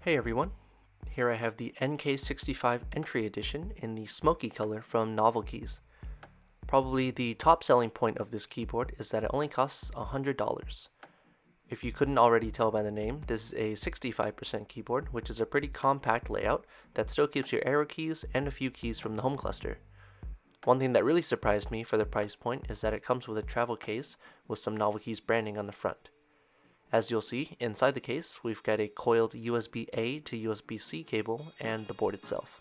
Hey everyone, here I have the NK65 Entry Edition in the smoky color from Novelkeys. Probably the top selling point of this keyboard is that it only costs $100. If you couldn't already tell by the name, this is a 65% keyboard, which is a pretty compact layout that still keeps your arrow keys and a few keys from the home cluster. One thing that really surprised me for the price point is that it comes with a travel case with some Novelkeys branding on the front. As you'll see, inside the case, we've got a coiled USB-A to USB-C cable and the board itself.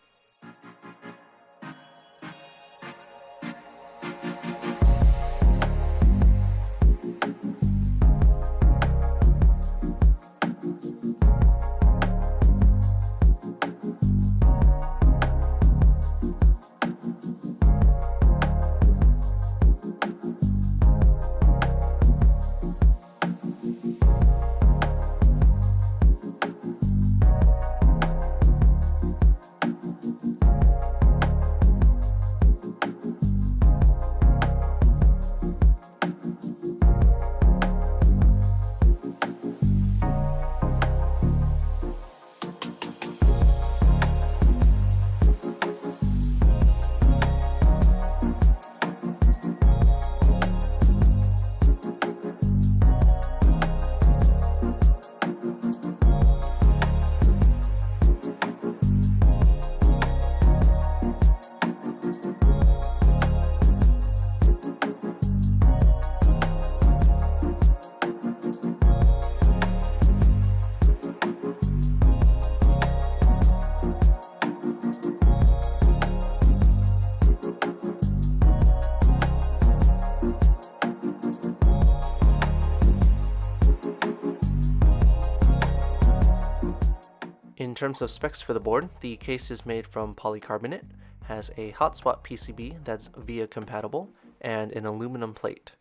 In terms of specs for the board, the case is made from polycarbonate, has a hot swap PCB that's VIA compatible, and an aluminum plate.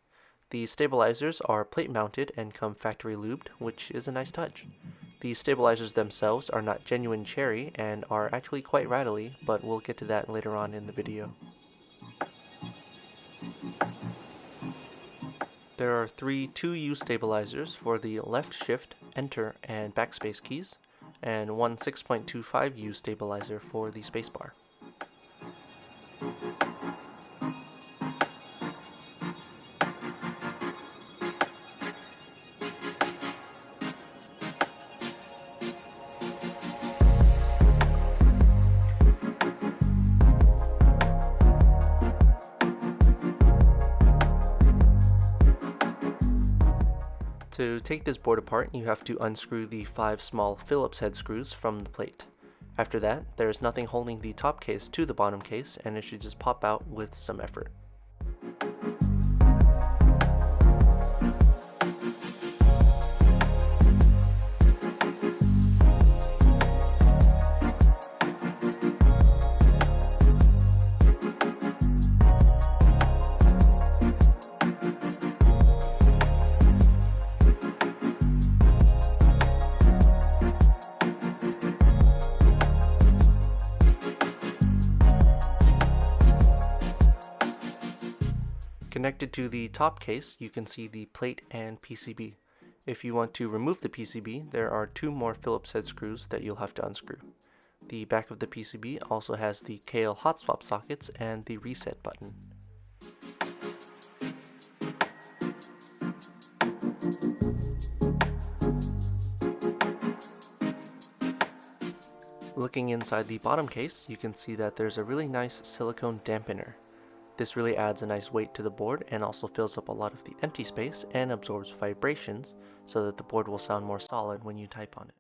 The stabilizers are plate mounted and come factory lubed, which is a nice touch. The stabilizers themselves are not genuine cherry and are actually quite rattly, but we'll get to that later on in the video. There are three 2U stabilizers for the left shift, enter, and backspace keys, and one 6.25U stabilizer for the spacebar. To take this board apart, you have to unscrew the 5 small Phillips head screws from the plate. After that, there is nothing holding the top case to the bottom case, and it should just pop out with some effort. Connected to the top case, you can see the plate and PCB. If you want to remove the PCB, there are 2 more Phillips head screws that you'll have to unscrew. The back of the PCB also has the KL hot swap sockets and the reset button. Looking inside the bottom case, you can see that there's a really nice silicone dampener. This really adds a nice weight to the board and also fills up a lot of the empty space and absorbs vibrations so that the board will sound more solid when you type on it.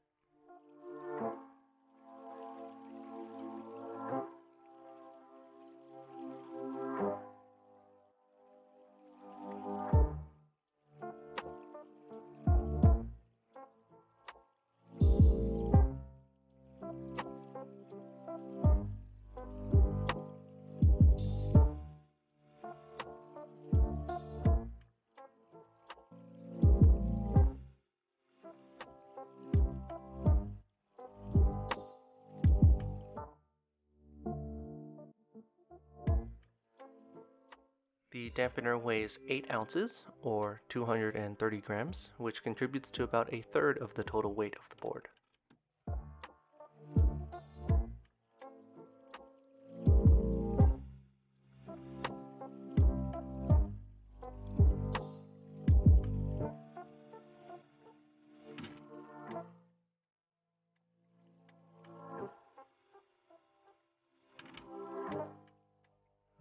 The dampener weighs 8 ounces, or 230 grams, which contributes to about a third of the total weight of the board.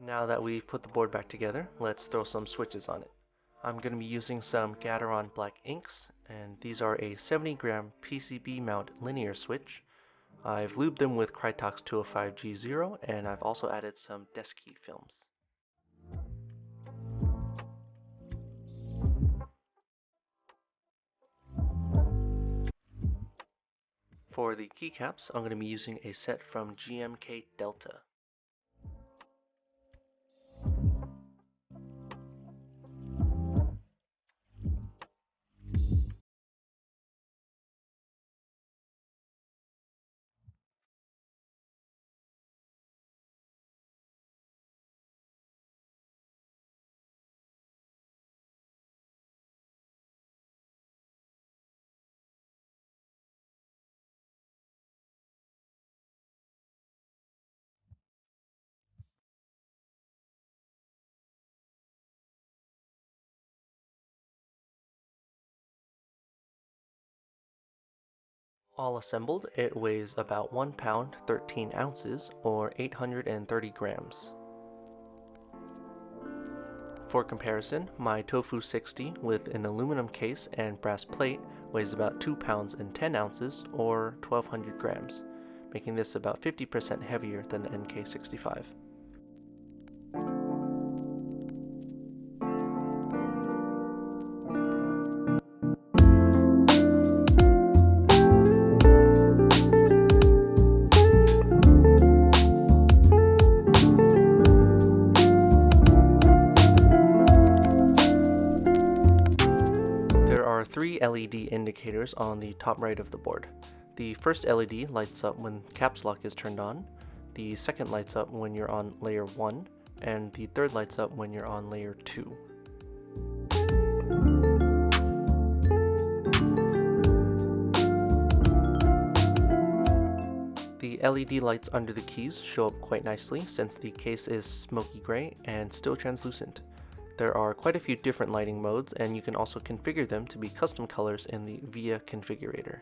Now that we've put the board back together, let's throw some switches on it. I'm going to be using some Gateron black inks, and these are a 70-gram PCB mount linear switch. I've lubed them with Krytox 205G0, and I've also added some Desky films. For the keycaps, I'm going to be using a set from GMK Delta. All assembled, it weighs about 1 pound 13 ounces or 830 grams. For comparison, my Tofu 60 with an aluminum case and brass plate weighs about 2 pounds and 10 ounces or 1200 grams, making this about 50% heavier than the NK65. There are 3 LED indicators on the top right of the board. The first LED lights up when caps lock is turned on, the second lights up when you're on layer 1, and the third lights up when you're on layer 2. The LED lights under the keys show up quite nicely since the case is smoky gray and still translucent. There are quite a few different lighting modes, and you can also configure them to be custom colors in the VIA configurator.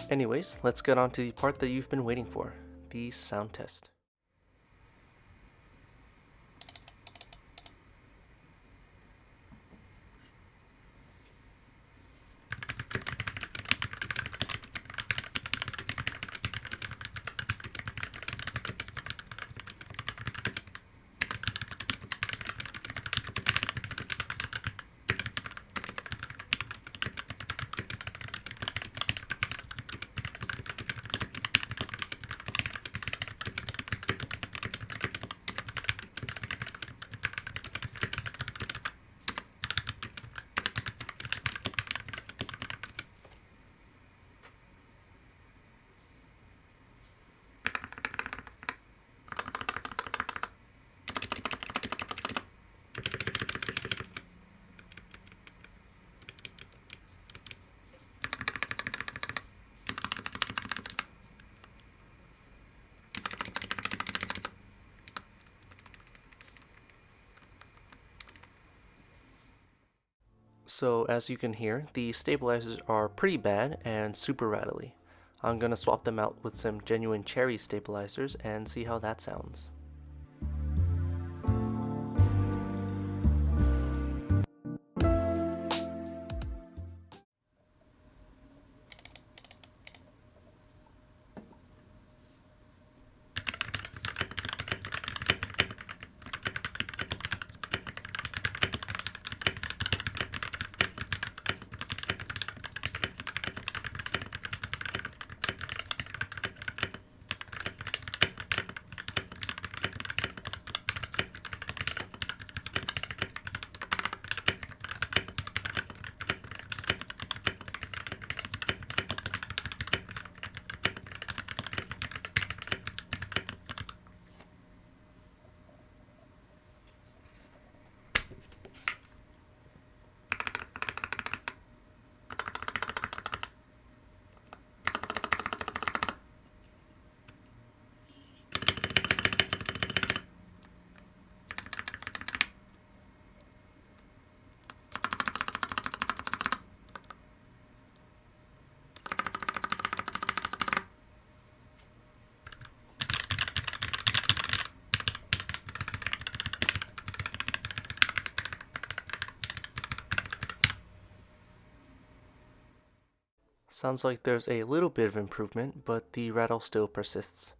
Anyways, let's get on to the part that you've been waiting for, the sound test. So as you can hear, the stabilizers are pretty bad and super rattly. I'm gonna swap them out with some genuine cherry stabilizers and see how that sounds. Sounds like there's a little bit of improvement, but the rattle still persists.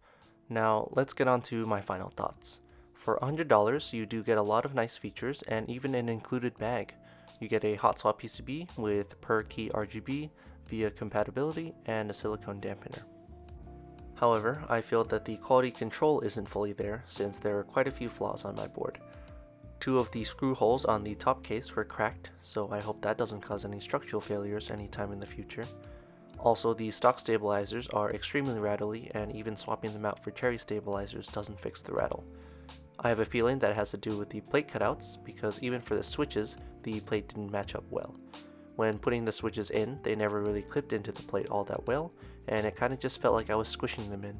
Now, let's get on to my final thoughts. For $100, you do get a lot of nice features and even an included bag. You get a hot swap PCB with per key RGB, via compatibility, and a silicone dampener. However, I feel that the quality control isn't fully there since there are quite a few flaws on my board. Two of the screw holes on the top case were cracked, so I hope that doesn't cause any structural failures anytime in the future. Also, the stock stabilizers are extremely rattly, and even swapping them out for cherry stabilizers doesn't fix the rattle. I have a feeling that has to do with the plate cutouts, because even for the switches, the plate didn't match up well. When putting the switches in, they never really clipped into the plate all that well, and it kinda just felt like I was squishing them in.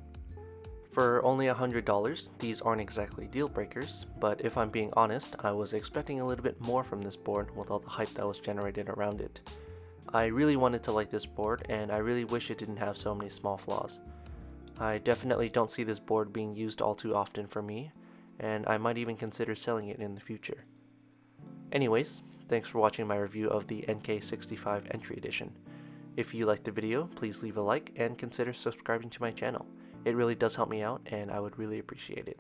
For only $100, these aren't exactly deal breakers, but if I'm being honest, I was expecting a little bit more from this board with all the hype that was generated around it. I really wanted to like this board, and I really wish it didn't have so many small flaws. I definitely don't see this board being used all too often for me, and I might even consider selling it in the future. Anyways, thanks for watching my review of the NK65 Entry Edition. If you liked the video, please leave a like and consider subscribing to my channel. It really does help me out, and I would really appreciate it.